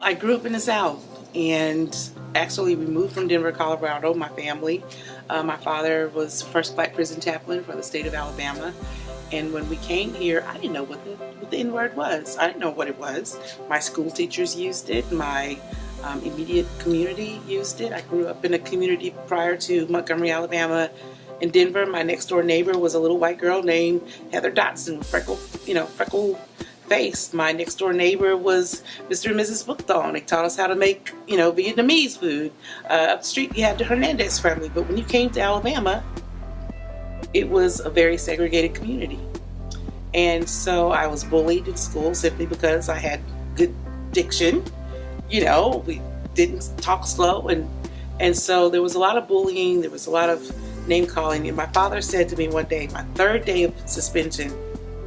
I grew up in the South, and actually we moved from Denver, Colorado, my family. My father was first black prison chaplain for the state of Alabama. And when we came here, I didn't know what the N-word was. I didn't know what it was. My school teachers used it. My immediate community used it. I grew up in a community prior to Montgomery, Alabama. In Denver, my next door neighbor was a little white girl named Heather Dotson, freckle faced. My next door neighbor was Mr. and Mrs. Bookthorn. They taught us how to make, Vietnamese food. Up the street, you had the Hernandez family. But when you came to Alabama, it was a very segregated community. And so I was bullied in school simply because I had good diction. We didn't talk slow. And so there was a lot of bullying. There was a lot of name calling. And my father said to me one day, my third day of suspension,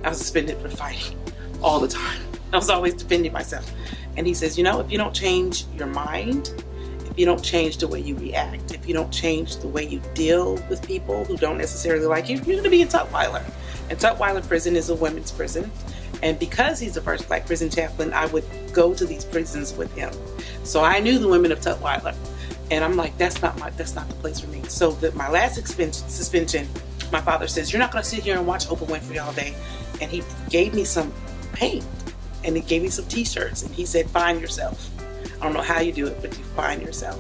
I was suspended for fighting all the time. I was always defending myself. And he says, if you don't change your mind, if you don't change the way you react, if you don't change the way you deal with people who don't necessarily like you, you're going to be in Tutwiler. And Tutwiler prison is a women's prison. And because he's the first black prison chaplain, I would go to these prisons with him. So I knew the women of Tutwiler. And I'm like, that's not the place for me. So my last suspension, my father says, you're not going to sit here and watch Oprah Winfrey all day. And he gave me some paint, and he gave me some t-shirts, and he said, find yourself. I don't know how you do it, but you find yourself.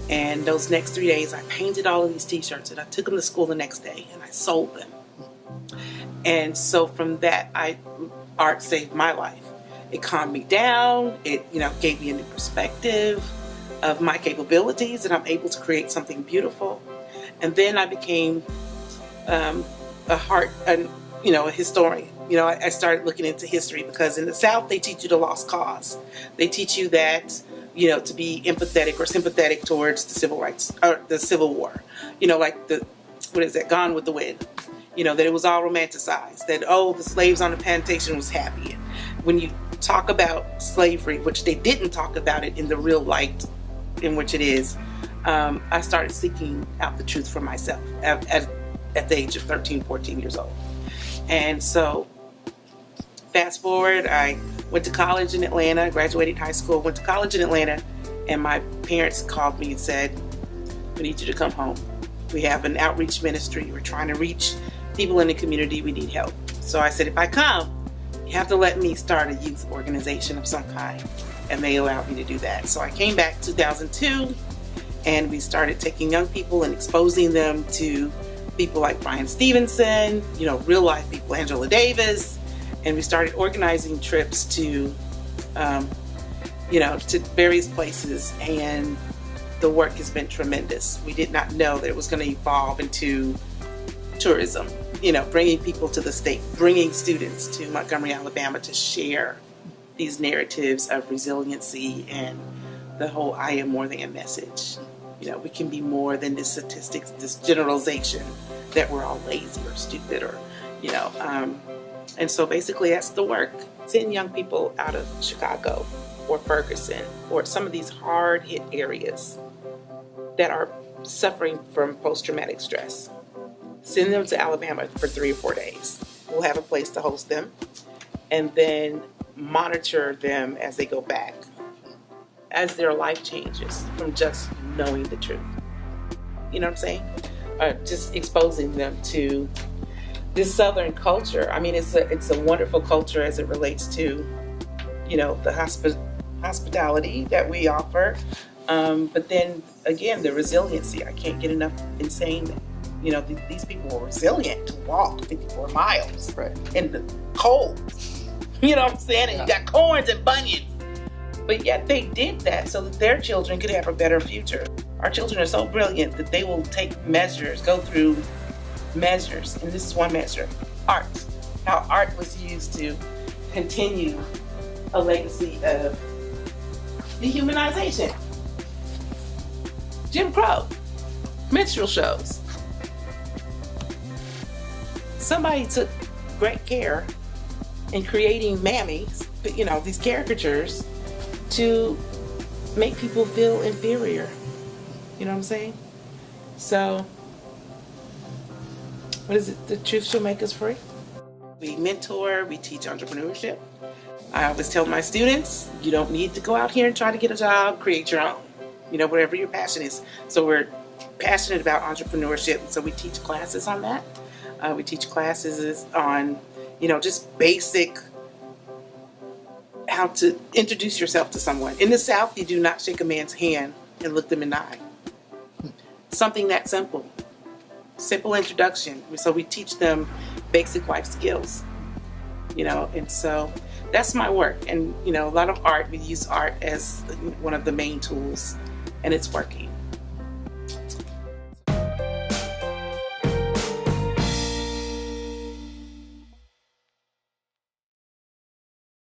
And those next 3 days, I painted all of these t-shirts, and I took them to school the next day, and I sold them. And so from that, art saved my life. It calmed me down. It, gave me a new perspective of my capabilities, and I'm able to create something beautiful. And then I became a historian. I started looking into history because in the South, they teach you the lost cause. They teach you that, to be empathetic or sympathetic towards the civil rights or the Civil War. Gone with the Wind. That it was all romanticized. That, the slaves on the plantation was happy. And when you talk about slavery, which they didn't talk about it in the real light in which it is, I started seeking out the truth for myself at the age of 13, 14 years old. And so fast forward, I went to college in Atlanta, graduated high school, went to college in Atlanta, and my parents called me and said, we need you to come home. We have an outreach ministry. We're trying to reach people in the community. We need help. So I said, if I come, you have to let me start a youth organization of some kind. And they allowed me to do that. So I came back 2002, and we started taking young people and exposing them to people like Brian Stevenson, real life people, Angela Davis, and we started organizing trips to various places, and the work has been tremendous. We did not know that it was going to evolve into tourism, bringing people to the state, bringing students to Montgomery, Alabama to share these narratives of resiliency and the whole I am more than message. We can be more than this statistics, this generalization that we're all lazy or stupid and so basically that's the work. Send young people out of Chicago or Ferguson or some of these hard hit areas that are suffering from post-traumatic stress. Send them to Alabama for 3 or 4 days. We'll have a place to host them, and then monitor them as they go back, as their life changes from just knowing the truth. You know what I'm saying? Just exposing them to this Southern culture. I mean, it's a wonderful culture as it relates to, the hospitality that we offer. But then again, the resiliency. I can't get enough in saying that. These people were resilient to walk 54 miles in the cold. You know what I'm saying? And you got corns and bunions. But yet they did that so that their children could have a better future. Our children are so brilliant that they will go through measures. And this is one measure, art. How art was used to continue a legacy of dehumanization. Jim Crow, minstrel shows. Somebody took great care in creating mammies, these caricatures, to make people feel inferior. You know what I'm saying? So, what is it? The truth shall make us free. We mentor, we teach entrepreneurship. I always tell my students, you don't need to go out here and try to get a job, create your own, whatever your passion is. So we're passionate about entrepreneurship, so we teach classes on that. We teach classes on, just basic how to introduce yourself to someone. In the South, you do not shake a man's hand and look them in the eye. Something that simple. Simple introduction. So we teach them basic life skills, and so that's my work. And, a lot of art, we use art as one of the main tools, and it's working.